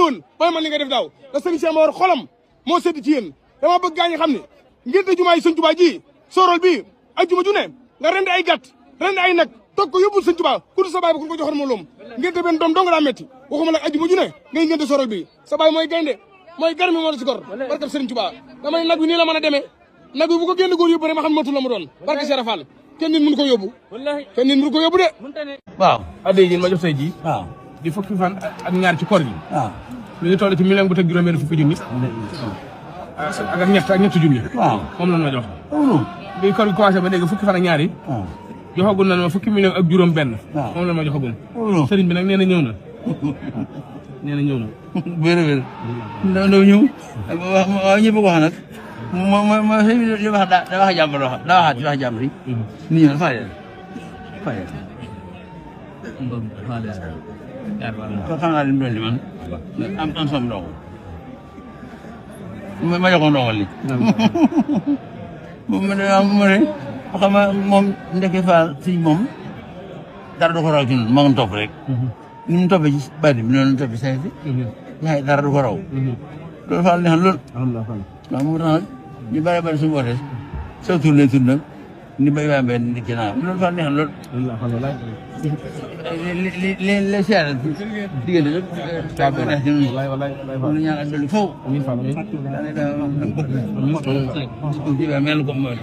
déwén booy man li nga def daaw da sëriñ Cheikh Mor xolam moo sedd ci yéen dama bëgg gaa ñi xam ne ngénte jumaa yi sëñ Tuubaa ji sorol bi ak juma ju ne nga rendi ay gàtt rendi ay nag toog ko yóbbul sëñ Tuubaa ku du sa baay ba ku ko joxoon moo loom ngénte benn doom dong daa metti waxuma nag ajjuma ju ne ngay ngénte sorol bi sa baay mooy gaynde mooy gar mi moo la si gor barkab sëriñ Tuubaa dama ne nag bi nii la mën a demee nag bi bu ko génn góor yóbbu rek ma xam ne matul la mu doon barke Cheikh Fall kenn nit mënu ko yóbbu kenn nit mënu ko yóbbu de waaw addi ji ma jox tey ji waaw di fukki fan ak ñaar ci koor gi waaw mi ngi toll ci million bu teg juróom-benn fukki junni ak ñetti junni waaw moom la ma jox bi koor gi commencé ba léegi fukki fan ak ñaar yi joxagul na ma fukki million ak juróom benn moom la ma joxagul sëriñ bi nag nee na ñëw na nee na ñëw na wér ndaw ñëw waaw ñëpp ko wax nag ma sëñ bi li wax daa wax jàmbur daa waxaat wax jàmbur yi ni ñëw fayal xam naa lim doon li man am som ndongo ma joxoon ndongo li mu ne xam nga moom ndeke Fall si moom dara du ko raw ci noonu ma ngi topp rek ni mu toppee ci bari bi noonu toppee saa si yaay dara du ko raw loolu Fall neex lool waaw moo tax ñu bari bari suñu wootee soo tur lay tur nag ni bay waa mbay ni ginnaaw loolu Fall neex lool li seeral diggante rek daa neex ci noonu lu ñaan ak dolli faw mel ko mooy